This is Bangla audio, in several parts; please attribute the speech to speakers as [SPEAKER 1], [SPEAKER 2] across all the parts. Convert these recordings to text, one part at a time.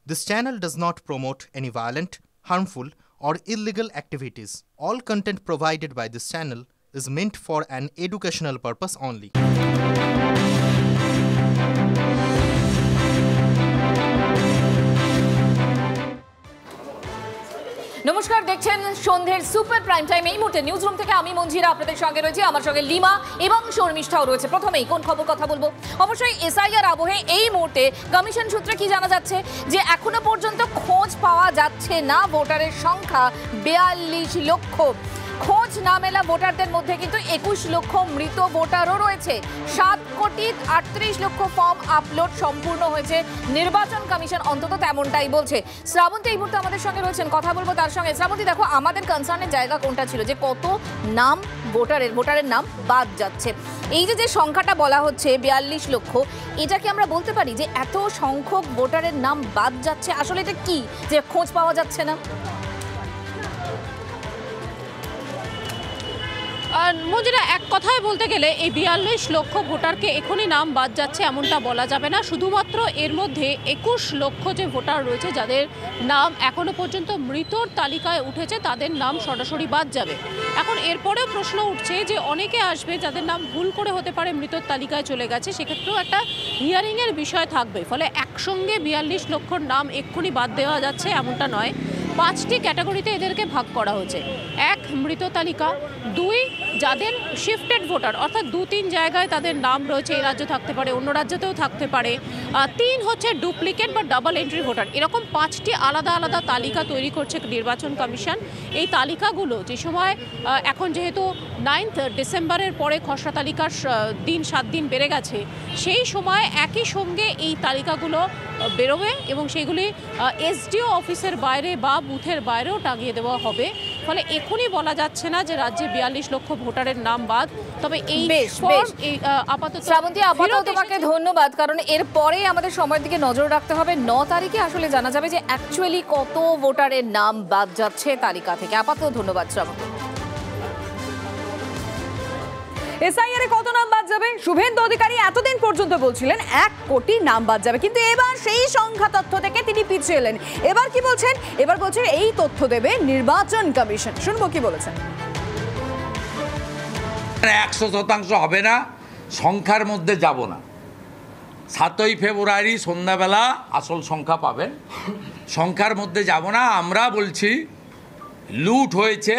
[SPEAKER 1] This channel does not promote any violent, harmful, or illegal activities. All content provided by this channel is meant for an educational purpose only.
[SPEAKER 2] নমস্কার, দেখছেন সন্ধ্যের সুপার প্রাইম টাইম। এই মুহূর্তে নিউজ রুম থেকে আমি মঞ্জিরা আপনাদের সঙ্গে রয়েছি, আমার সঙ্গে লিমা এবং শর্মিষ্ঠাও রয়েছে। প্রথমেই কোন খবর কথা বলবো? অবশ্যই এসআইআর আবহে এই মুহূর্তে কমিশন সূত্রে কি জানা যাচ্ছে যে এখনো পর্যন্ত খোঁজ পাওয়া যাচ্ছে না ভোটারের সংখ্যা 42 লক্ষ। খোঁজ না মেলা ভোটারদের মধ্যে কিন্তু 21 লক্ষ মৃত ভোটারও রয়েছে। 7,38,00,000 ফর্ম আপলোড সম্পূর্ণ হয়েছে। নির্বাচন কমিশন অন্তত তেমনটাই বলছে। শ্রাবন্তী এই মুহূর্তে আমাদের সঙ্গে রয়েছেন, কথা বলবো তার সঙ্গে। শ্রাবন্তী, দেখো আমাদের কনসার্নের জায়গা কোনটা ছিল, যে কত নাম ভোটারের নাম বাদ যাচ্ছে। এই যে সংখ্যাটা বলা হচ্ছে 42 লক্ষ, এটা কি আমরা বলতে পারি যে এত সংখ্যক ভোটারের নাম বাদ যাচ্ছে? আসলে এটা কি যে খোঁজ পাওয়া যাচ্ছে না?
[SPEAKER 3] মঞ্জিরা, এক কথায় বলতে গেলে এই 42 লক্ষ ভোটারকে এখনই নাম বাদ যাচ্ছে এমনটা বলা যাবে না। শুধুমাত্র এর মধ্যে 21 লক্ষ যে ভোটার রয়েছে যাদের নাম এখনো পর্যন্ত মৃতর তালিকায় উঠেছে, তাদের নাম সরাসরি বাদ যাবে। এখন এরপরেও প্রশ্ন উঠছে যে অনেকে আসবে যাদের নাম ভুল করে হতে পারে মৃতর তালিকায় চলে গেছে, সেক্ষেত্রেও একটা হিয়ারিংয়ের বিষয় থাকবে। ফলে একসঙ্গে 42 লক্ষর নাম এক্ষুনি বাদ দেওয়া যাচ্ছে এমনটা নয়। 5টি ক্যাটাগরিতে এদেরকে ভাগ করা হয়েছে। 1, মৃত তালিকা। 2, যাদের শিফটেড ভোটার, অর্থাৎ 2-3 জায়গায় তাদের নাম রয়েছে, এই রাজ্যে থাকতে পারে, অন্য রাজ্যতেও থাকতে পারে। 3 হচ্ছে ডুপ্লিকেট বা ডাবল এন্ট্রি ভোটার। এরকম 5টি আলাদা আলাদা তালিকা তৈরি করছে নির্বাচন কমিশন। এই তালিকাগুলো যে সময় এখন যেহেতু 9 ডিসেম্বরের পরে খসড়া তালিকার দিন 7 দিন বেড়ে গেছে, সেই সময় একই সঙ্গে এই তালিকাগুলো বেরোবে এবং সেগুলি এসডিও অফিসের বাইরে বা বুথের বাইরেও টাঙিয়ে দেওয়া হবে। ফলে এখনই বলা যাচ্ছে না যে রাজ্যে 42 লক্ষ ভোটারের নাম বাদ। তবে এই আপাতত
[SPEAKER 2] শ্রাবন্তী, আপাতত তোমাকে ধন্যবাদ, কারণ এরপরে আমাদের সময়ের দিকে নজর রাখতে হবে। 9 তারিখে আসলে জানা যাবে যে অ্যাকচুয়ালি কত ভোটারের নাম বাদ যাচ্ছে তালিকা থেকে। আপাতত ধন্যবাদ শ্রাবন্তী।
[SPEAKER 4] এসআইআর কত নাম বাদ যাবে? শুভেন্দু অধিকারী এতদিন পর্যন্ত বলছিলেন 1 কোটি নাম বাদ যাবে, কিন্তু এবার সেই সংখ্যা তথ্য থেকে তিনি পিছিয়ে এলেন। এবার কি বলছেন? এবার বলছেন এই তথ্য দেবে নির্বাচন কমিশন। শুনবো কি বলেছেন।
[SPEAKER 5] 100% হবে না, সংখ্যার মধ্যে যাব না। 7ই ফেব্রুয়ারি সন্ধ্যাবেলা আসল সংখ্যা পাবেন, সংখ্যার মধ্যে যাব না। আমরা বলছি লুট হয়েছে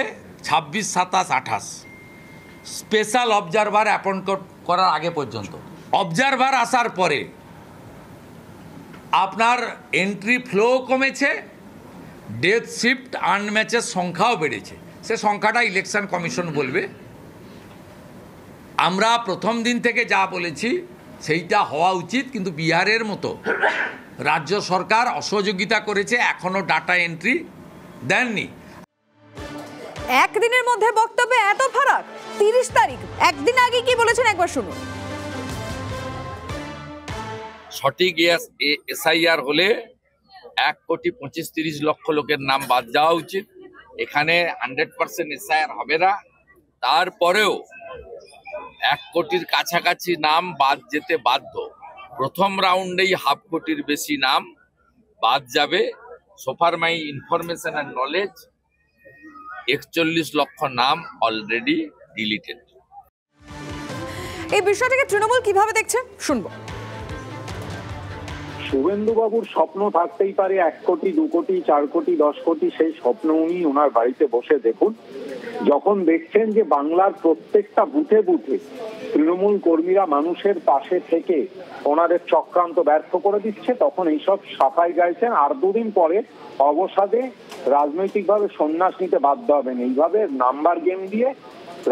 [SPEAKER 5] 26, 27, 28। স্পেশাল অবজারভার অ্যাপয়েন্ট করার আগে পর্যন্ত, অবজারভার আসার পরে আপনার এন্ট্রি ফ্লো কমেছে, ডেথ শিফট আনম্যাচের সংখ্যাও বেড়েছে। সে সংখ্যাটা ইলেকশন কমিশন বলবে। আমরা প্রথম দিন থেকে যা বলেছি সেইটা হওয়া উচিত, কিন্তু বিহারের মতো রাজ্য সরকার অসহযোগিতা করেছে, এখনও ডাটা এন্ট্রি দেননি।
[SPEAKER 4] একদিনের মধ্যে বক্তব্যে এত ফারাক। 30 তারিখ, একদিন আগে কি বলেছেন একবার শুনুন।
[SPEAKER 5] সঠিক এসআইআর হলে 1,25,30 লক্ষ লোকের নাম বাদ যাওয়া উচিত। এখানে 100% এসআইআর হবে না, তারপরেও 1 কোটির কাছাকাছি নাম বাদ যেতে বাধ্য। প্রথম রাউন্ডেই 1/2 কোটির বেশি নাম বাদ যাবে। সোফার মাই ইনফরমেশন অ্যান্ড নলেজ 41 লক্ষ নাম অলরেডি ডিলিটেড।
[SPEAKER 4] এই বিষয়টাকে তৃণমূল কিভাবে দেখছে শুনবো।
[SPEAKER 6] শুভেন্দুবাবুর স্বপ্ন থাকতেই পারে 1 কোটি, 2 কোটি, 4 কোটি, 10 কোটি। সেই স্বপ্ন উনি ওনার বাড়িতে বসে দেখুন। যখন দেখছেন যে বাংলার প্রত্যেকটা বুথে বুথে তৃণমূল কর্মীরা মানুষের পাশে থেকে ওনাদের চক্রান্ত ব্যর্থ করে দিচ্ছে, তখন এইসব সাফাই গাইছেন। আর 2 দিন পরে অবসাদে রাজনৈতিকভাবে সন্ন্যাস নিতে বাধ্য হবেন। এইভাবে নাম্বার গেম দিয়ে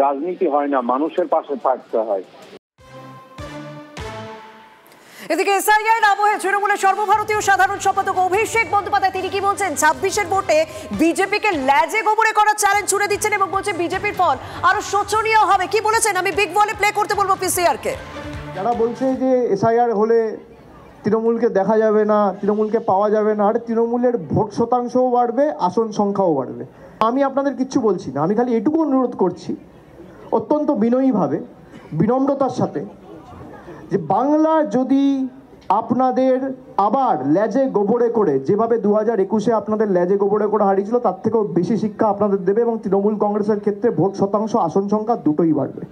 [SPEAKER 6] রাজনীতি হয় না, মানুষের পাশে থাকতে হয়।
[SPEAKER 4] এদিকে এসআইআর আবহে তৃণমূলের সর্বভারতীয় সাধারণ সম্পাদক অভিষেক বন্দ্যোপাধ্যায় তিনি কি বলছেন? 26-এর ভোটে বিজেপিকে ল্যাজে গোবরে করার চ্যালেঞ্জ ছুড়ে দিচ্ছেন এবং বলছেন বিজেপির ফল আরো শোচনীয় হবে। কি বলেছেন? আমি বিগ বলে প্লে করতে বলবো পিসিআর কে।
[SPEAKER 7] যারা বলছে যে এসআইআর হলে তৃণমূলকে দেখা যাবে না, তৃণমূলকে পাওয়া যাবে না, আর তৃণমূলের ভোট শতাংশও বাড়বে, আসন সংখ্যাও বাড়বে। আমি আপনাদের কিচ্ছু বলছি না, আমি খালি এটুকু অনুরোধ করছি অত্যন্ত বিনয়ীভাবে, বিনম্রতার সাথে, যে বাংলা যদি আপনাদের আবার লেজে গোবরে করে, যেভাবে 2021-এ আপনাদের লেজে গোবরে করে হারিয়েছিল, তার থেকেও বেশি শিক্ষা আপনাদের দেবে এবং তৃণমূল কংগ্রেসের ক্ষেত্রে ভোট শতাংশ, আসন সংখ্যা দুটোই বাড়বে।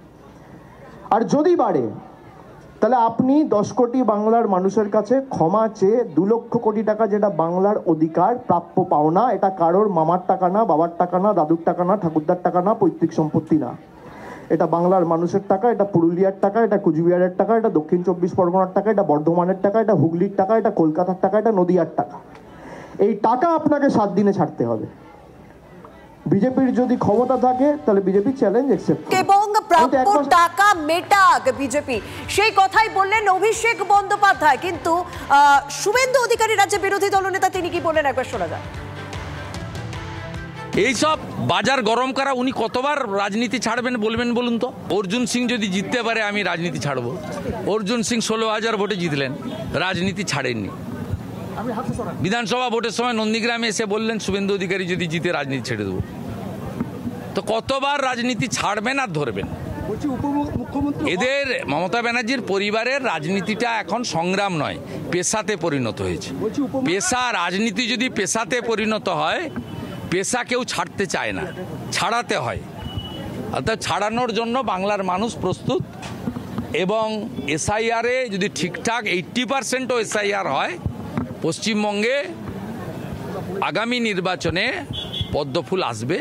[SPEAKER 7] আর যদি বাড়ে তাহলে আপনি 10 কোটি বাংলার মানুষের কাছে ক্ষমা চেয়ে 2 লক্ষ কোটি টাকা, যেটা বাংলার অধিকার, প্রাপ্য পাওনা, এটা কারোর মামার টাকা না, বাবার টাকা না, দাদুর টাকা না, ঠাকুরদার টাকা না, পৈতৃক সম্পত্তি না, এটা বাংলার মানুষের টাকা, এটা পুরুলিয়ার টাকা, এটা কুচবিহারের টাকা, এটা দক্ষিণ 24 পরগনার টাকা, এটা বর্ধমানের টাকা, এটা হুগলির টাকা, এটা কলকাতার টাকা, এটা নদিয়ার টাকা। এই টাকা আপনাকে 7 দিনে ছাড়তে হবে। বিজেপির যদি ক্ষমতা থাকে তাহলে বিজেপি চ্যালেঞ্জ অ্যাকসেপ্ট
[SPEAKER 4] এবং প্রাপ্য টাকা মেটাক বিজেপি, সেই কথাই বললেন অভিষেক বন্দ্যোপাধ্যায়। কিন্তু শুভেন্দু অধিকারী রাজ্যের বিরোধী দলনেতা, তিনি কি বললেন একবার শোনা যাক।
[SPEAKER 8] এইসব বাজার গরম করা, উনি কতবার রাজনীতি ছাড়বেন বলবেন বলুন তো? অর্জুন সিং যদি জিততে পারে আমি রাজনীতি ছাড়বো। অর্জুন সিং 16,000 ভোটে জিতলেন, রাজনীতি ছাড়েননি। বিধানসভা ভোটের সময় নন্দীগ্রামে এসে বললেন শুভেন্দু অধিকারী যদি জিতে রাজনীতি ছেড়ে দেবো। তো কতবার রাজনীতি ছাড়বেন আর ধরবেন? এদের মমতা ব্যানার্জির পরিবারের রাজনীতিটা এখন সংগ্রাম নয়, পেশাতে পরিণত হয়েছে। পেশা, রাজনীতি যদি পেশাতে পরিণত হয়, পেশা কেউ ছাড়তে চায় না, ছাড়াতে হয়। অর্থাৎ ছাড়ানোর জন্য বাংলার মানুষ প্রস্তুত। এবং এসআইআরে যদি ঠিকঠাক 80%ও এসআইআর হয়, পশ্চিমবঙ্গে আগামী নির্বাচনে পদ্মফুল আসবে।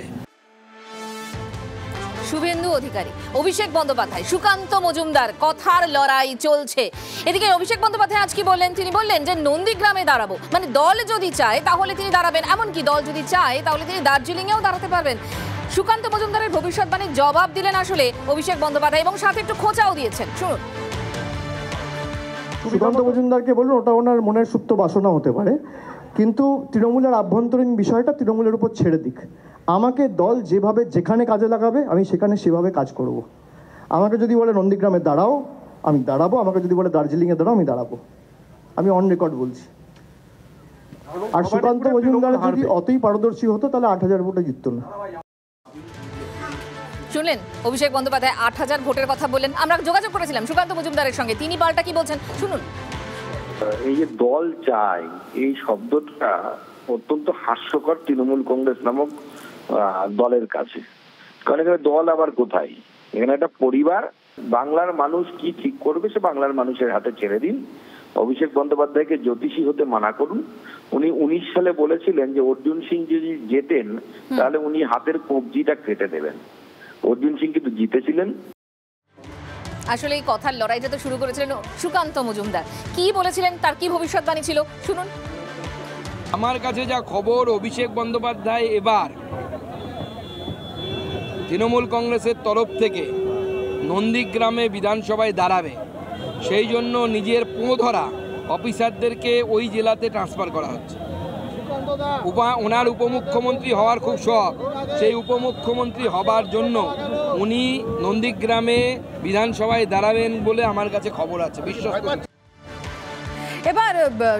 [SPEAKER 2] শুভেন্দু অধিকারী, অভিষেক বন্দ্যোপাধ্যায়, সুকান্ত মজুমদার, কথার লড়াই চলছে। এদিকে অভিষেক বন্দ্যোপাধ্যায় আজ কি বললেন? তিনি বললেন যে নন্দীগ্রামে দাঁড়াবো, মানে দল যদি চায় তাহলে তিনি দাঁড়াবেন, এমনকি দল যদি চায় তাহলে তিনি দার্জিলিংয়েও দাঁড়াতে পারবেন। সুকান্ত মজুমদারের ভবিষ্যৎবাণীর জবাব দিলেন আসলে অভিষেক বন্দ্যোপাধ্যায়, এবং সাথে একটু খোঁচাও দিয়েছেন, শুনুন।
[SPEAKER 7] সুকান্ত মজুমদারকে বলুন ওটা ওনার মনের সুপ্ত বাসনা হতে পারে, কিন্তু তৃণমূলের আভ্যন্তরীণ বিষয়টা তৃণমূলের উপর ছেড়ে দিক। আমাকে দল যেভাবে যেখানে কাজে লাগাবে আমি সেখানে সেভাবে কাজ করব। আমাকে যদি বলে নন্দীগ্রামে দাঁড়াও আমি দাঁড়াবো, আমাকে যদি বলে দার্জিলিংয়ে দাঁড়াও আমি দাঁড়াবো। আমি অন রেকর্ড বলছি। আর সুকান্ত মজুমদার যদি অতই পারদর্শী হতো তাহলে 8,000 ভোটে জিততো না।
[SPEAKER 2] শুনলেন অভিষেক বন্দ্যোপাধ্যায় 8,000 ভোটের কথা বললেন। আমরা যোগাযোগ করেছিলাম সুকান্ত মজুমদারের সঙ্গে, তিনি পাল্টা কি বলছেন শুনুন।
[SPEAKER 6] এই যে দল চায়, এই শব্দটা অত্যন্ত হাস্যকর তৃণমূল কংগ্রেস নামক দলের কাছে। কারণ এখানে দল আবার কোথায়? এখানে একটা পরিবার। বাংলার মানুষ কি ঠিক করবে সে বাংলার মানুষের হাতে ছেড়ে দিন। অভিষেক বন্দ্যোপাধ্যায়কে জ্যোতিষী হতে মানা করুন। উনি 19 সালে বলেছিলেন যে অর্জুন সিং যদি জেতেন তাহলে উনি হাতের কবজিটা কেটে দেবেন। অর্জুন সিং কিন্তু জিতেছিলেন।
[SPEAKER 2] আসলে এই কথার লড়াইটা তো শুরু করেছিলেন সুকান্ত মজুমদার। কি বলেছিলেন, তার কি ভবিষ্যৎবাণী ছিল শুনুন।
[SPEAKER 9] আমার কাছে যা খবর, অভিষেক বন্দ্যোপাধ্যায় এবার তৃণমূল কংগ্রেসের তরফ থেকে নন্দীগ্রামে বিধানসভায় দাঁড়াবে, সেই জন্য নিজের পোঁধরা অফিসারদেরকে ওই জেলাতে ট্রান্সফার করা হচ্ছে। ওনার উপমুখ্যমন্ত্রী হওয়ার খুব শখ, সেই উপমুখ্যমন্ত্রী হবার জন্য উনি নন্দীগ্রামে বিধানসভায় দাঁড়াবেন বলে আমার কাছে খবর আছে, বিশ্বস্ত।
[SPEAKER 4] এবার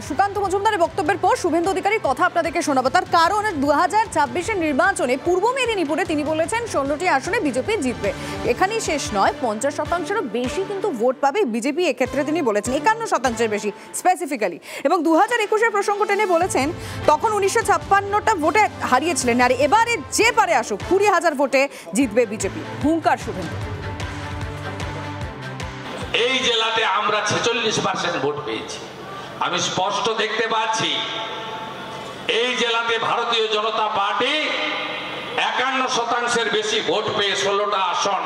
[SPEAKER 4] সুকান্ত মজুমদারের বক্তব্যের পর শুভেন্দু অধিকারীর কথা আপনাদেরকে শোনাবো। তার কারণ 2026-এর নির্বাচনে পূর্ব মেদিনীপুরে তিনি বলেছেন 16টি আসনে বিজেপি জিতবে। এখানেই শেষ নয়, 50%-এরও বেশি কিন্তু ভোট পাবে বিজেপি। এক্ষেত্রে তিনি বলেছেন 51%-এর বেশি স্পেসিফিক্যালি। এবং 2021-এর প্রসঙ্গ টেনে বলেছেন তখন 1956টা ভোটে হারিয়েছিলেন, আর এবারে যে পারে আসুক 20,000 ভোটে জিতবে বিজেপি। হুঙ্কার শুভেন্দু।
[SPEAKER 8] এই জেলাতে আমরা 46% ভোট পেয়েছি। আমি স্পষ্ট দেখতে পাচ্ছি এই জেলাতে ভারতীয় জনতা পার্টি 51%-এর বেশি ভোট পেয়ে 16টা আসন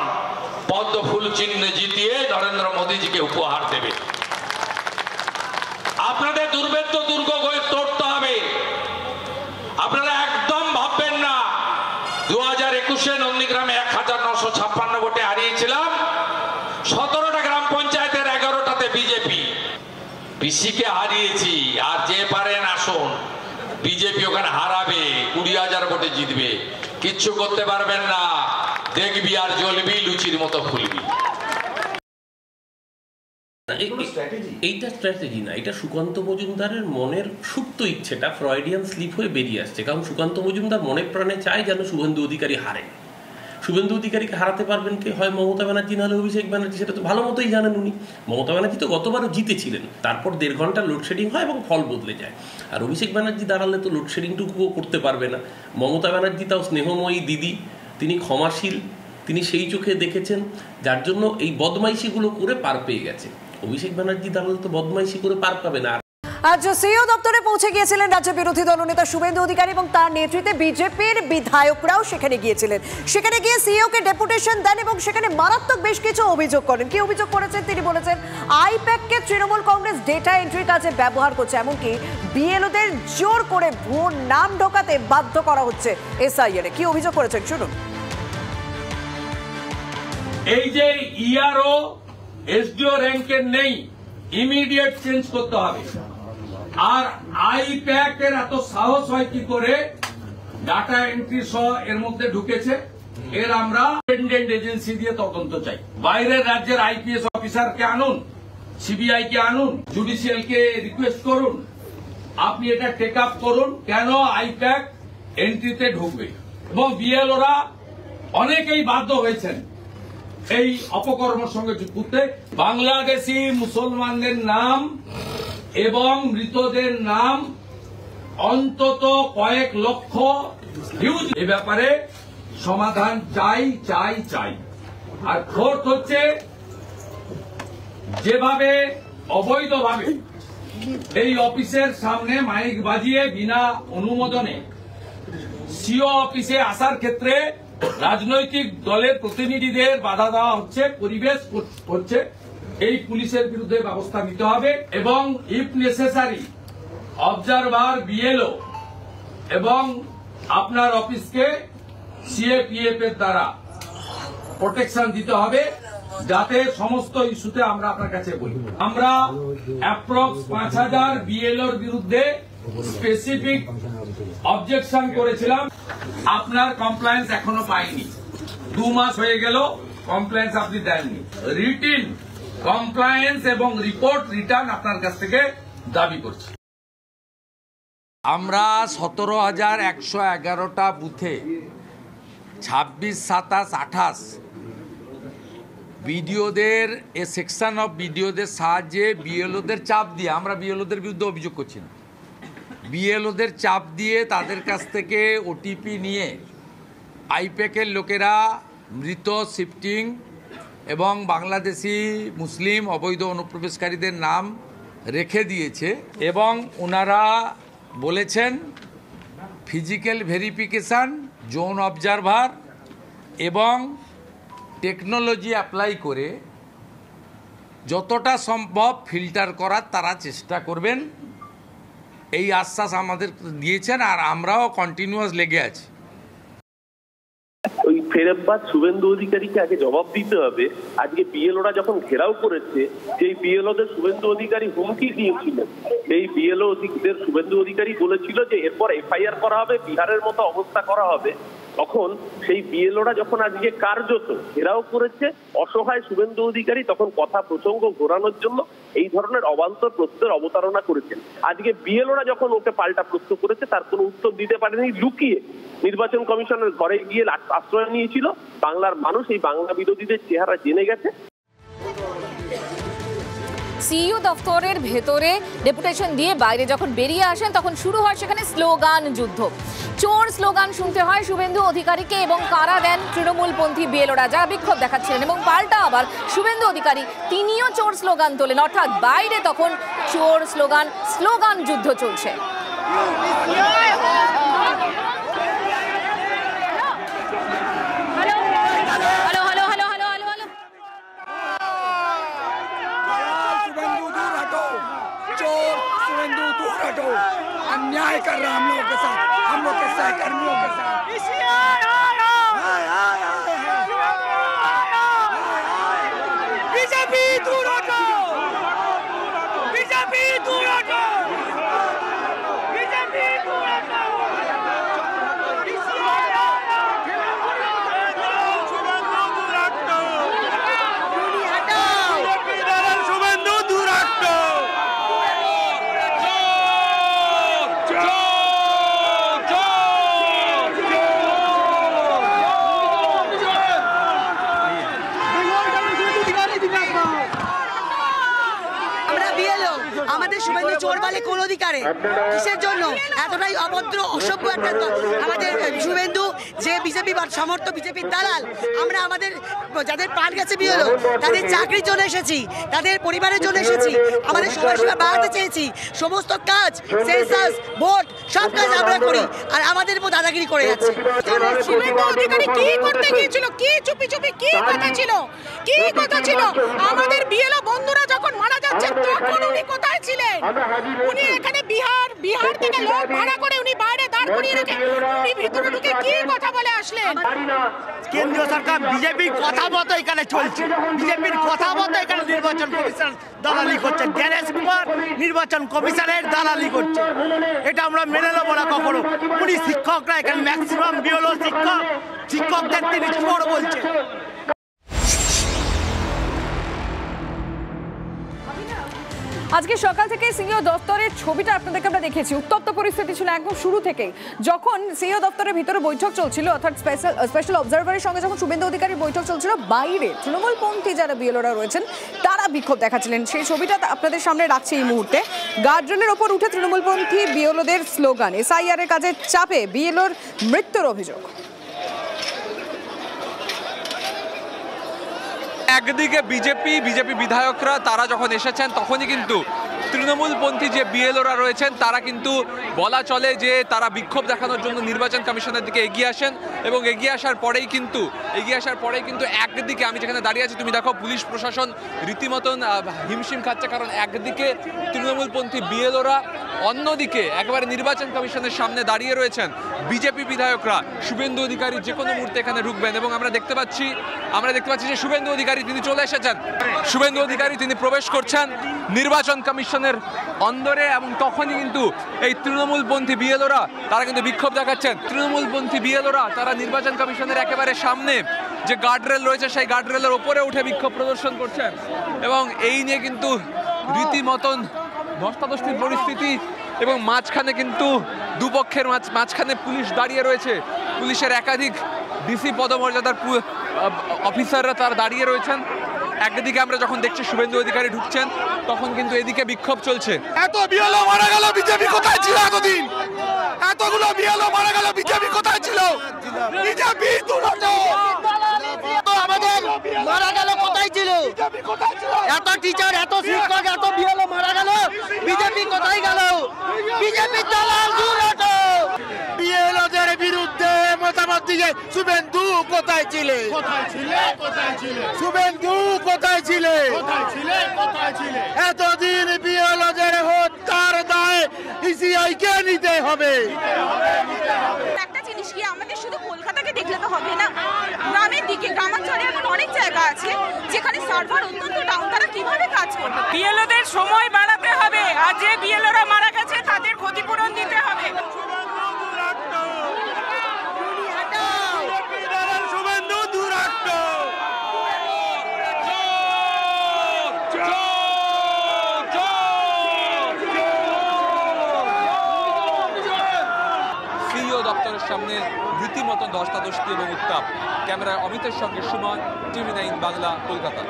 [SPEAKER 8] পদ্মফুল চিহ্নে জিতিয়ে নরেন্দ্র মোদীজিকে উপহার দেবে। আপনাদের দুর্ভেদ্য দুর্গ তড়তে হবে। আপনারা একদম ভাববেন না 2021-এ নন্দীগ্রামে 1,956 ভোটে হারিয়েছিলাম। 17টা গ্রাম পঞ্চায়েতের 11টাতে বিজেপি। পিসিকে হারিয়েছি, আর যে পারেন আসুন, বিজেপি ওখানে হারাবে, 20,000 ভোটে জিতবে। কিচ্ছু করতে পারবেন না, দেখবি আর জ্বলবি, লুচির মতো ফুলবি।
[SPEAKER 10] এইটা স্ট্র্যাটেজি না, এটা সুকান্ত মজুমদারের মনের সুপ্ত ইচ্ছেটা ফ্রয়েডিয়ান স্লিপ হয়ে বেরিয়ে আসছে। কারণ সুকান্ত মজুমদার মনে প্রাণে চায় যেন শুভেন্দু অধিকারী হারে। শুভেন্দু অধিকারীকে হারাতে পারবেন কে? হয় মমতা ব্যানার্জি, নাহলে অভিষেক ব্যানার্জি। সেটা তো ভালো মতোই জানেন উনি। মমতা ব্যানার্জি তো গতবারও জিতেছিলেন, তারপর 1.5 ঘন্টা লোডশেডিং হয় এবং ফল বদলে যায়। আর অভিষেক ব্যানার্জি দাঁড়ালে তো লোডশেডিংটুকুও করতে পারবে না। মমতা ব্যানার্জি তাও স্নেহময়ী দিদি, তিনি ক্ষমাশীল, তিনি সেই চোখে দেখেছেন, যার জন্য এই বদমাইশিগুলো করে পার পেয়ে গেছে। অভিষেক ব্যানার্জি দাঁড়ালে তো বদমাইশি করে পার পাবে না।
[SPEAKER 4] আজ সিইও দপ্তরে পৌঁছে গিয়েছিলেন রাজ্য বিরোধী দলনেতা শুভেন্দু অধিকারী এবং তার নেতৃত্বে বিজেপির বিধায়করাও সেখানে গিয়েছিলেন। সেখানে গিয়ে সিইওকে ডেপুটেশন দেন এবং সেখানে মারাত্মক বেশ কিছু অভিযোগ করেন। কি অভিযোগ করেছেন? তিনি বলেছেন আইপ্যাককে তৃণমূল কংগ্রেস ডেটা এন্ট্রির কাজে ব্যবহার করছে, এমনকি বিএলওদের জোর করে ভুয়ো নাম ঢোকাতে বাধ্য করা হচ্ছে এসআইআর। কি অভিযোগ করেছেন শুনুন।
[SPEAKER 11] এই যে ইআরও এসডিও র্যাঙ্কের নেই, ইমিডিয়েট চেঞ্জ করতে হবে। আর আইপ্যাক এর এত সাহস হয় কি করে ডাটা এন্ট্রি সহ এর মধ্যে ঢুকেছে? এর আমরা ইন্ডিপেন্ডেন্ট এজেন্সি দিয়ে তদন্ত চাই। বাইরের রাজ্যের আইপিএস অফিসারকে আনুন, সিবিআই কে আনুন, জুডিশিয়াল কে রিকোয়েস্ট করুন, আপনি এটা টেক আপ করুন কেন আইপ্যাক এন্ট্রিতে ঢুকবে। এবং বিএলওরা অনেকেই বাধ্য হয়েছেন এই অপকর্মের সঙ্গে যুক্ত। বাংলাদেশি মুসলমানদের নাম এবং মৃতদের নাম অন্তত কয়েক লক্ষ হিউজ। এ ব্যাপারে সমাধান চাই চাই চাই। আর ফোর্থ হচ্ছে, যেভাবে অবৈধভাবে এই অফিসের সামনে মাইক বাজিয়ে বিনা অনুমোদনে সিও অফিসে আসার ক্ষেত্রে রাজনৈতিক দলের প্রতিনিধিদের বাধা দেওয়া হচ্ছে, পরিবেশ হচ্ছে, এই পুলিশের বিরুদ্ধে ব্যবস্থা নিতে হবে। এবং ইফ নেসেসারি অবজারভার, বিএলও এবং আপনার অফিসকে সিএপিএফ এর দ্বারা প্রোটেকশন দিতে হবে, যাতে সমস্ত ইস্যুতে আমরা আপনার কাছে বলি। আমরা অ্যাপ্রক্স 5000 বিএলওর বিরুদ্ধে স্পেসিফিক অবজেকশন করেছিলাম। আপনার কমপ্লায়েন্স এখনো পাইনি, 2 মাস হয়ে গেল কমপ্লায়েন্স আপনি দেননি। রিটিন কমপ্লায়েন্স এবং রিপোর্ট রিটার্ন আপনার কাছ থেকে দাবি করছি।
[SPEAKER 8] আমরা 17,111টা বুথে 26, 27, 28 বিডিওদের এ সেকশন অফ বিডিওদের সাহায্যে বিএলওদের চাপ দিয়ে, আমরা বিএলওদের বিরুদ্ধে অভিযোগ করছি না, বিএলওদের চাপ দিয়ে তাদের কাছ থেকে ওটিপি নিয়ে আইপ্যাকের লোকেরা মৃত, শিফটিং এবং বাংলাদেশি মুসলিম অবৈধ অনুপ্রবেশকারীদের নাম রেখে দিয়েছে। এবং ওনারা বলেছেন ফিজিক্যাল ভেরিফিকেশান, জোন অবজারভার এবং টেকনোলজি অ্যাপ্লাই করে যতটা সম্ভব ফিল্টার করার তারা চেষ্টা করবেন, এই আশ্বাস আমাদের দিয়েছেন। আর আমরাও কন্টিনিউয়াস লেগে আছি।
[SPEAKER 12] ওই ফেরতবাদ শুভেন্দু অধিকারীকে আগে জবাব দিতে হবে। আজকে বিএলওরা যখন ঘেরাও করেছে, সেই বিএলওদের শুভেন্দু অধিকারী হুমকি দিয়েছিলেন। এই বিএলওদের শুভেন্দু অধিকারী বলেছিল যে এরপর এফআইআর করা হবে, বিহারের মতো অবস্থা করা হবে। তখন সেই বিএলওরা যখন আজকে কার্যত ঘেরাও করেছে অসহায় শুভেন্দু অধিকারী, তখন কথা প্রসঙ্গ ঘোরানোর জন্য এই ধরনের অবান্তর প্রশ্নের অবতারণা করেছেন। আজকে বিএলওরা যখন ওকে পাল্টা প্রশ্ন করেছে, তার কোনো উত্তর দিতে পারেনি, লুকিয়ে নির্বাচন কমিশনের ঘরে গিয়ে আশ্রয় নিয়েছিল। বাংলার মানুষ এই বাংলা বিরোধীদের চেহারা জেনে গেছে।
[SPEAKER 2] সিইও দফতরের ভেতরে ডেপুটেশন দিয়ে বাইরে যখন বেরিয়ে আসেন, তখন শুরু হয় সেখানে স্লোগান যুদ্ধ। চোর স্লোগান শুনতে হয় শুভেন্দু অধিকারীকে এবং কারা দেন তৃণমূলপন্থী বিএলওরা, যারা বিক্ষোভ দেখাচ্ছিলেন। এবং পাল্টা আবার শুভেন্দু অধিকারী তিনিও চোর স্লোগান তোলেন। অর্থাৎ বাইরে তখন চোর স্লোগান যুদ্ধ চলছে।
[SPEAKER 13] अन्याय कर रहा हम लोगों के साथ, हम लोग के सहकर्मियों के साथ। बीजेपी दूर हटो, बीजेपी दूर हटो, बीजेपी दूर हटो। शुभेंदु दूर हटो।
[SPEAKER 14] আমাদের শুভেন্দু চোর বলে কোন অধিকারে, কিসের জন্য এতটাই অভদ্র অসভ্য একটা আমাদের শুভেন্দু যে বিজেপি সমর্থক বিজেপির দালাল। আমরা আমাদের যাদের প্রাণ গেছে বিয়েলো তাদের চাকরির জন্য এসেছি, তাদের পরিবারের জন্য এসেছি, আমাদের সময়সীমা বাড়াতে চেয়েছি, সমস্ত কাজ সেন্সাস ভোট সব কাজ আমরা করি, আর আমাদের উপর দাদাগিরি করে যাচ্ছে।
[SPEAKER 15] শুভেন্দু অধিকারী কি করতে গিয়েছিল, কি চুপি চুপি কি কথা ছিল, কি কথা ছিল? আমাদের বিএলও বন্ধুরা যখন মারা যাচ্ছে তখন উনি কোথায় ছিলেন? উনি এখানে বিহার থেকে লোক ভাড়া করে উনি বাইরে দাঁড় করিয়ে রেখে উনি ভিতরে ঢুকে কি কথা বলে আসলেন?
[SPEAKER 16] কেন্দ্রীয় সরকার বিজেপির কথা মতো এখানে চলছে, বিজেপির কথা মতো এখানে নির্বাচন কমিশন দালালি করছে, জ্ঞানেশ কুমার নির্বাচন কমিশনের দালালি করছে। এটা আমরা মেনে নেবো না কখনো। উনি শিক্ষকরা এখানে ম্যাক্সিমাম বিএলও শিক্ষকদের তিনি চোর বলছে।
[SPEAKER 2] আজকে সকাল থেকে সিইও দপ্তরের ছবিটা আপনাদেরকে আমরা দেখেছি। উত্তপ্ত পরিস্থিতি ছিল একদম শুরু থেকেই। যখন সিইও দপ্তরের ভিতরে বৈঠক চলছিল, অর্থাৎ স্পেশাল অবজারভারের সঙ্গে যখন শুভেন্দু অধিকারীর বৈঠক চলছিল, বাইরে তৃণমূলপন্থী যারা বিএলওরা রয়েছেন তারা বিক্ষোভ দেখাচ্ছিলেন। সেই ছবিটা আপনাদের সামনে রাখছি এই মুহূর্তে। গার্ডরেলের ওপর উঠে তৃণমূলপন্থী বিএলওদের স্লোগান, এসআইআর এর কাজে চাপে বিএলওর মৃত্যুর অভিযোগ।
[SPEAKER 17] একদিকে বিজেপি বিধায়করা তারা যখন এসেছেন তখনই কিন্তু তৃণমূলপন্থী যে বিএলওরা রয়েছেন তারা কিন্তু বলা চলে যে তারা বিক্ষোভ দেখানোর জন্য নির্বাচন কমিশনের দিকে এগিয়ে আসেন, এবং এগিয়ে আসার পরেই কিন্তু একদিকে আমি যেখানে দাঁড়িয়ে আছি তুমি দেখো পুলিশ প্রশাসন রীতিমতন হিমশিম খাচ্ছে, কারণ একদিকে তৃণমূলপন্থী বিএলওরা, অন্যদিকে একেবারে নির্বাচন কমিশনের সামনে দাঁড়িয়ে রয়েছেন বিজেপি বিধায়করা। শুভেন্দু অধিকারী যে কোনো মুহূর্তে এখানে ঢুকবেন, এবং আমরা দেখতে পাচ্ছি যে শুভেন্দু অধিকারী তিনি চলে এসেছেন। শুভেন্দু অধিকারী তিনি প্রবেশ করছেন নির্বাচন কমিশনের অন্দরে, এবং তখনই কিন্তু এই তৃণমূলপন্থী বিএলওরা তারা কিন্তু বিক্ষোভ দেখাচ্ছেন। তৃণমূলপন্থী বিএলওরা তারা নির্বাচন কমিশনের একেবারে সামনে যে গার্ডরেল রয়েছে সেই গার্ডরেলের ওপরে উঠে বিক্ষোভ প্রদর্শন করছেন, এবং এই নিয়ে কিন্তু রীতিমতন ধস্তাধস্তির পরিস্থিতি, এবং মাঝখানে কিন্তু দুপক্ষের মাঝখানে পুলিশ দাঁড়িয়ে রয়েছে। পুলিশের একাধিক ডিসি পদমর্যাদার অফিসাররা তারা দাঁড়িয়ে রয়েছেন। একদিকে আমরা যখন দেখছি শুভেন্দু অধিকারী ঢুকছেন তখন কিন্তু এদিকে বিক্ষোভ চলছে।
[SPEAKER 13] এত বিএলও মারা গেল, বিজেপি কোথায় ছিল এতদিন? এতগুলো বিএলও মারা গেল, বিজেপি কোথায় ছিল? বিজেপি
[SPEAKER 16] আমাদের মারা গেল কোথায় ছিল? এত টিচার, এত শিক্ষক, এত বিএলও মারা গেল, বিজেপি কোথায় গেল? বিজেপি দালাল দূর হটো। বিএলওদের বিরুদ্ধে মতামত দিয়ে শুভেন্দু কোথায় ছিলে? শুভেন্দু কোথায় ছিলে? এতদিন বিএলওদের হত্যার দায় ইসিআই কে নিতে হবে।
[SPEAKER 15] একটা জিনিস কি, আমাদের শুধু কলকাতাকে দেখলে তো হবে না, গ্রামের দিকে গ্রামাঞ্চলে এমন অনেক জায়গা আছে যেখানে সার্ভার অত্যন্ত ডাউন, তারা কিভাবে কাজ করবে? বিএলওদের সময় বাড়াতে হবে, আর যে বিএলওরা মারা গেছে তাদের ক্ষতিপূরণ দিতে হবে।
[SPEAKER 13] শুভেন্দু দুরাট্ট।
[SPEAKER 17] সিইও দপ্তরের সামনে রীতিমতো ধস্তাধস্তি এবং উত্তাপ। ক্যামেরায় অমিতের সঙ্গে সুমন, TV9 বাংলা, কলকাতা।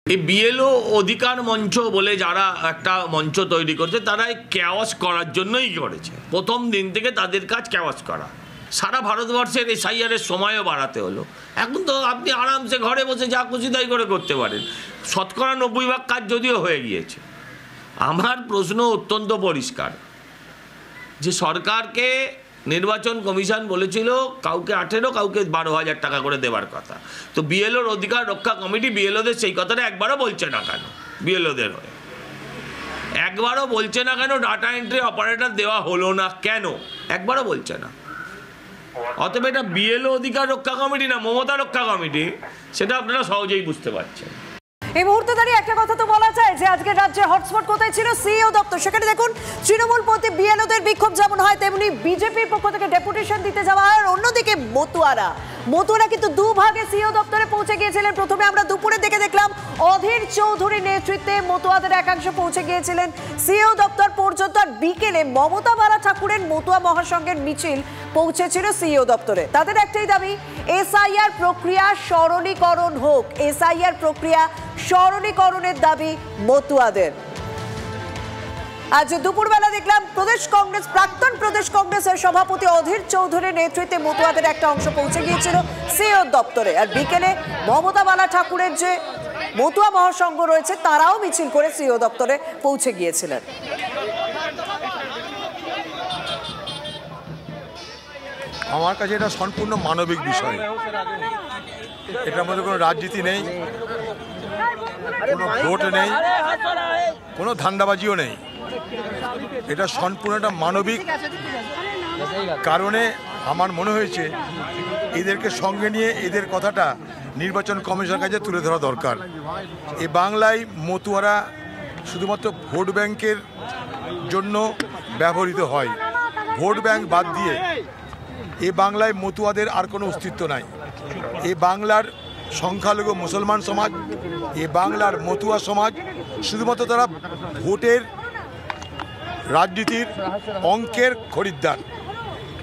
[SPEAKER 18] এই বিএলও অধিকার মঞ্চ বলে যারা একটা মঞ্চ তৈরি করছে তারা ক্যাওয়াস করার জন্যই করেছে। প্রথম দিন থেকে তাদের কাজ ক্যাওয়াস করা। সারা ভারতবর্ষের এসআইআরের সময়ও বাড়াতে হলো। এখন তো আপনি আরামসে ঘরে বসে যা খুশি তাই করে করতে পারেন। 90% কাজ যদিও হয়ে গিয়েছে। আমার প্রশ্ন অত্যন্ত পরিষ্কার যে সরকারকে নির্বাচন কমিশন বলেছিল কাউকে 18 কাউকে 12,000 টাকা করে দেওয়ার কথা। তো বিএলওর অধিকার রক্ষা কমিটি বিএলওদের সেই কথাটা একবারও বলছে না কেন? বিএলওদের হয়ে একবারও বলছে না কেন? ডাটা এন্ট্রি অপারেটর দেওয়া হলো না কেন? একবারও বলছে না। অতএব এটা বিএলও অধিকার রক্ষা কমিটি না, মমতা রক্ষা কমিটি, সেটা আপনারা সহজেই বুঝতে পারছেন।
[SPEAKER 4] এই মুহূর্তে দাঁড়িয়ে একটা কথা তো বলা যায় যে আজকে রাজ্যে হটস্পট কোথায় ছিল? সিইও দপ্তর। সেখানে দেখুন তৃণমূলপন্থী বিএলওদের বিক্ষোভ যেমন হয় তেমনি বিজেপির পক্ষ থেকে ডেপুটেশন দিতে যাওয়া হয়। আর অন্যদিকে মতুয়ারা কিন্তু দুভাগে সিইও দপ্তরে পৌঁছে গিয়েছিলেন। প্রথমে আমরা দুপুরে দেখলাম অধীর চৌধুরীর নেতৃত্বে মতুয়াদের একাংশ পৌঁছে গিয়েছিলেন সিইও দপ্তর পর্যন্ত। আর বিকেলে মমতা বালা ঠাকুরের মতুয়া মহাসংঘের মিছিল পৌঁছেছিল সিইও দপ্তরে। তাদের একটাই দাবি, এসআইআর প্রক্রিয়া সরলীকরণ হোক। এসআইআর প্রক্রিয়া সরলীকরণের দাবি মতুয়াদের। আজ দুপুরবেলা দেখলাম প্রাক্তন প্রদেশ কংগ্রেসের সভাপতি অধীর চৌধুরীর নেতৃত্বে মতুয়াদের একটা অংশ পৌঁছে গিয়েছিল সিও দপ্তরে। আর বিকেলে মমতা বালা ঠাকুরের যে মতুয়া মহাসংঘ রয়েছে তারাও মিছিল করে সিও দপ্তরে পৌঁছে গিয়েছিলেন।
[SPEAKER 19] আমার কাছে এটা সম্পূর্ণ মানবিক বিষয়। এটার মধ্যে কোনো রাজনীতি নেই, কোনো ভোট নেই, কোনো ধান্দাবাজিও নেই। এটা সম্পূর্ণ একটা মানবিক কারণে আমার মনে হয়েছে এদেরকে সঙ্গে নিয়ে এদের কথাটা নির্বাচন কমিশনের কাছে তুলে ধরা দরকার। এই বাংলায় মতুয়ারা শুধুমাত্র ভোট ব্যাংকের জন্য ব্যবহৃত হয়। ভোট ব্যাংক বাদ দিয়ে এই বাংলায় মতুয়াদের আর কোনো অস্তিত্ব নাই। এই বাংলার সংখ্যালঘু মুসলমান সমাজ, এই বাংলার মতুয়া সমাজ শুধুমাত্র তারা ভোটের রাজনীতির অঙ্কের খরিদ্দার।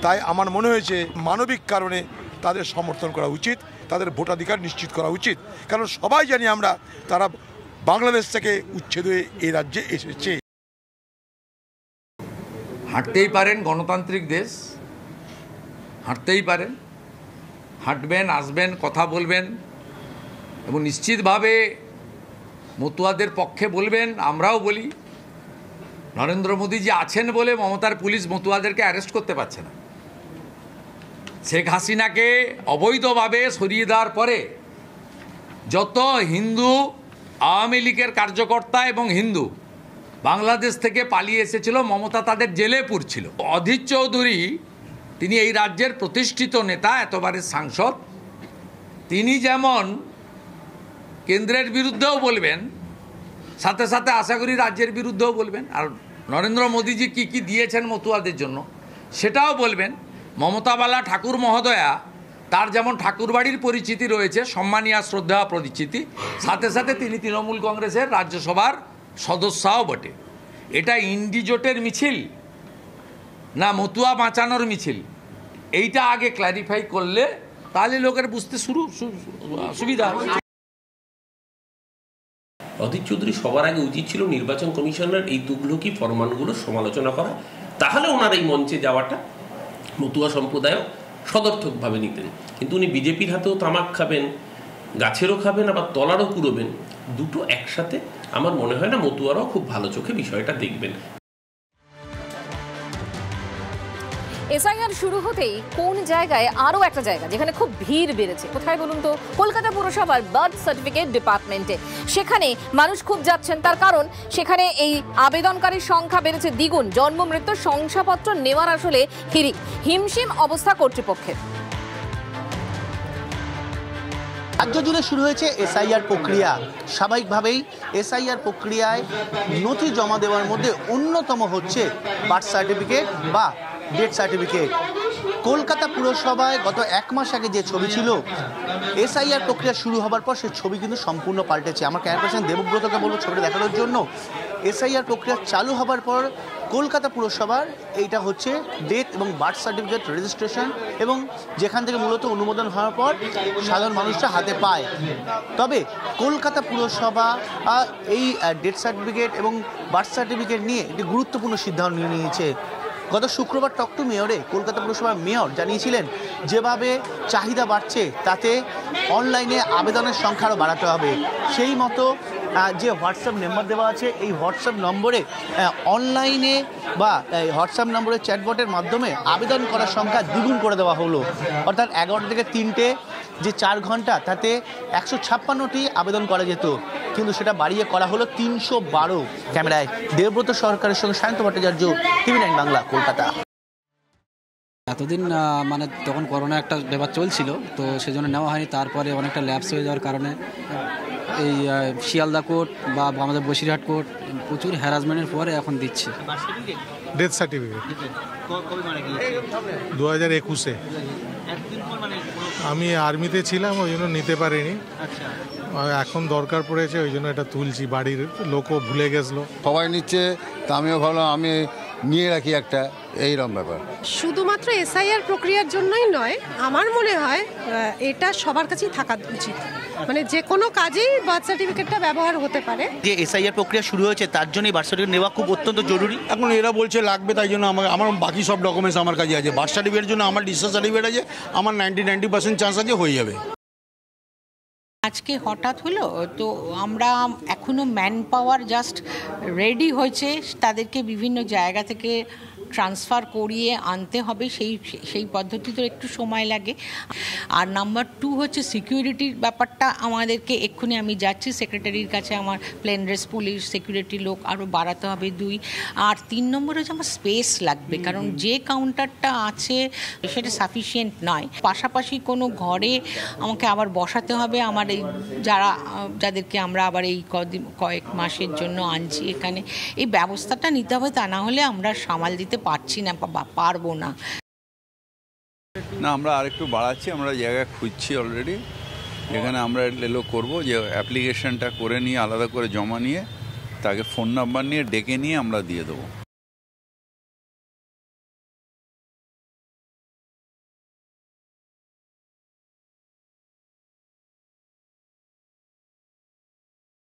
[SPEAKER 19] তাই আমার মনে হয়েছে মানবিক কারণে তাদের সমর্থন করা উচিত, তাদের ভোটাধিকার নিশ্চিত করা উচিত। কারণ সবাই জানি আমরা তারা বাংলাদেশ থেকে উচ্ছেদ হয়ে এই রাজ্যে এসেছে।
[SPEAKER 8] হাঁটতেই পারেন, গণতান্ত্রিক দেশ, হাঁটতেই পারেন, হাঁটবেন, আসবেন, কথা বলবেন এবং নিশ্চিতভাবে মতুয়াদের পক্ষে বলবেন। আমরাও বলি, নরেন্দ্র মোদীজি আছেন বলে মমতার পুলিশ মতুয়াদেরকে অ্যারেস্ট করতে পারছে না। শেখ হাসিনাকে অবৈধভাবে সরিয়ে দেওয়ার পরে যত হিন্দু আওয়ামী লীগের কার্যকর্তা এবং হিন্দু বাংলাদেশ থেকে পালিয়ে এসেছিল, মমতা তাদের জেলে পুরছিল। অধীর চৌধুরী তিনি এই রাজ্যের প্রতিষ্ঠিত নেতা, এতবারের সাংসদ। তিনি যেমন কেন্দ্রের বিরুদ্ধেও বলবেন, সাথে সাথে আশা করি রাজ্যের বিরুদ্ধেও বলবেন। আর নরেন্দ্র মোদীজি কি কি দিয়েছেন মতুয়াদের জন্য সেটাও বলবেন। মমতা বালা ঠাকুর মহোদয়া, তার যেমন ঠাকুরবাড়ির পরিচিতি রয়েছে, সম্মানীয় শ্রদ্ধা পরিচিতি, সাথে সাথে তিনি তৃণমূল কংগ্রেসের রাজ্যসভার সদস্যও বটে। এটা ইন্ডিজোটের মিছিল না মতুয়া বাঁচানোর মিছিল, এইটা আগে ক্ল্যারিফাই করলে তাহলে লোকের বুঝতে সুবিধা হবে।
[SPEAKER 10] অধীর চৌধুরী সবার আগে উচিত ছিল নির্বাচন কমিশনের এই তুগলকি ফরমানগুলো সমালোচনা করা, তাহলে ওনার এই মঞ্চে যাওয়াটা মতুয়া সম্প্রদায় সদর্থকভাবে নিতেন। কিন্তু উনি বিজেপির হাতেও তামাক খাবেন, গাছেরও খাবেন, আবার তলারও কুড়োবেন, দুটো একসাথে আমার মনে হয় না মতুয়ারাও খুব ভালো চোখে বিষয়টা দেখবেন।
[SPEAKER 2] এসআইআর শুরু হতেই কোন জায়গায় আরও একটা জায়গা যেখানে খুব ভিড় বেড়েছে, কোথায় বলুন তো? কলকাতা পুরসভার বার্থ সার্টিফিকেট ডিপার্টমেন্টে। সেখানে মানুষ খুব যাচ্ছেন, তার কারণ সেখানে এই আবেদনকারীর সংখ্যা বেড়েছে দ্বিগুণ। জন্ম মৃত্যুর শংসাপত্র নেওয়ার আসলে হিমশিম অবস্থা কর্তৃপক্ষের।
[SPEAKER 20] রাজ্য জুড়ে শুরু হয়েছে এসআইআর প্রক্রিয়া। স্বাভাবিকভাবেই এসআইআর প্রক্রিয়ায় নথি জমা দেওয়ার মধ্যে অন্যতম হচ্ছে বার্থ সার্টিফিকেট বা ডেথ সার্টিফিকেট। কলকাতা পুরসভায় গত 1 মাস আগে যে ছবি ছিল, এসআইআর প্রক্রিয়া শুরু হবার পর সেই ছবি কিন্তু সম্পূর্ণ পাল্টেছে। আমার ক্যামেরা পার্সন দেবব্রতকে বলবো ছবিটা দেখানোর জন্য। এসআইআর প্রক্রিয়া চালু হবার পর কলকাতা পুরসভার এইটা হচ্ছে ডেথ এবং বার্থ সার্টিফিকেট রেজিস্ট্রেশন, এবং যেখান থেকে মূলত অনুমোদন হওয়ার পর সাধারণ মানুষরা হাতে পায়। তবে কলকাতা পুরসভা এই ডেথ সার্টিফিকেট এবং বার্থ সার্টিফিকেট নিয়ে একটি গুরুত্বপূর্ণ সিদ্ধান্ত নিয়ে নিয়েছে। গত শুক্রবার টক টু মেয়রে কলকাতা পুরসভার মেয়র জানিয়েছিলেন যেভাবে চাহিদা বাড়ছে তাতে অনলাইনে আবেদনের সংখ্যা আরও বাড়াতে হবে। সেই মতো যে হোয়াটসঅ্যাপ নাম্বার দেওয়া আছে, এই হোয়াটসঅ্যাপ নম্বরে অনলাইনে বা হোয়াটসঅ্যাপ নম্বরে চ্যাটবটের মাধ্যমে আবেদন করার সংখ্যা দ্বিগুণ করে দেওয়া হলো। অর্থাৎ 11টা থেকে 3টে যে 4 ঘন্টা, তাতে 156টি আবেদন করা যেত, কিন্তু সেটা বাড়িয়ে করা হলো 312। ক্যামেরায় দেবব্রত সরকারের সঙ্গে সায়ন্ত ভট্টাচার্য, TV9 বাংলা, কলকাতা।
[SPEAKER 21] এতদিন মানে তখন করোনা একটা ব্যাপার চলছিল, তো সেজন্য নেওয়া হয়নি। তারপরে অনেকটা ল্যাপস হয়ে যাওয়ার কারণে এই শিয়ালদা কোর্ট বা আমাদের বসিরহাট কোর্ট প্রচুর হ্যারাসমেন্টের পরে এখন দিচ্ছে
[SPEAKER 22] ডেথ সার্টিফিকেট। 2021-এ আমি আর্মিতে ছিলাম, ওই জন্য নিতে পারিনি। এখন দরকার পড়েছে, ওই জন্য এটা তুলছি। বাড়ির লোকও ভুলে গেছিলো,
[SPEAKER 23] সবাই নিচ্ছে, তা আমিও ভাবলাম আমি নিয়ে রাখি একটা, এইরকম ব্যাপার।
[SPEAKER 15] শুধুমাত্র এসআইআর প্রক্রিয়ার জন্যই নয়, আমার মনে হয় এটা সবার কাছেই থাকা উচিত। মানে যে কোনো কাজেই বার্থ সার্টিফিকেটটা ব্যবহার হতে পারে।
[SPEAKER 20] যে এসআইআর প্রক্রিয়া শুরু হয়েছে তার জন্যই বার্থ সার্টিফিকেট নেওয়া খুব অত্যন্ত জরুরি।
[SPEAKER 23] এখন এরা বলছে লাগবে, তাই জন্য আমার বাকি সব ডকুমেন্টস আমার কাছে আছে। বার্থ সার্টিফিকেটের জন্য আমার ডিসচার্জ সার্টিফিকেট আছে, আমার 90% চান্স আছে হয়ে যাবে।
[SPEAKER 1] আজকে হঠাৎ হলো তো আমরা এখনো ম্যান পাওয়ার জাস্ট রেডি হয়েছে, তাদেরকে বিভিন্ন জায়গা থেকে ট্রান্সফার করিয়ে আনতে হবে, সেই পদ্ধতিতে একটু সময় লাগে। আর নাম্বার 2 হচ্ছে সিকিউরিটির ব্যাপারটা আমাদেরকে এক্ষুনি আমি যাচ্ছি সেক্রেটারির কাছে, আমার প্লেন ড্রেস পুলিশ সিকিউরিটি লোক আরও বাড়াতে হবে 2। আর 3 নম্বর হচ্ছে আমার স্পেস লাগবে, কারণ যে কাউন্টারটা আছে সেটা সাফিসিয়েন্ট নয়। পাশাপাশি কোনো ঘরে আমাকে আবার বসাতে হবে আমার এই যাদেরকে আমরা আবার এই কয়েক মাসের জন্য আনছি এখানে, এই ব্যবস্থাটা নিতে হবে, তা না হলে আমরা সামাল দিতে পারছি না বা পারবো না।
[SPEAKER 3] না, আমরা আরেকটু বাড়াচ্ছি, আমরা জায়গা খুঁজছি অলরেডি, যেখানে আমরা এলো করবো যে অ্যাপ্লিকেশনটা করে নিয়ে আলাদা করে জমা নিয়ে তাকে ফোন নাম্বার নিয়ে ডেকে নিয়ে আমরা দিয়ে দেবো।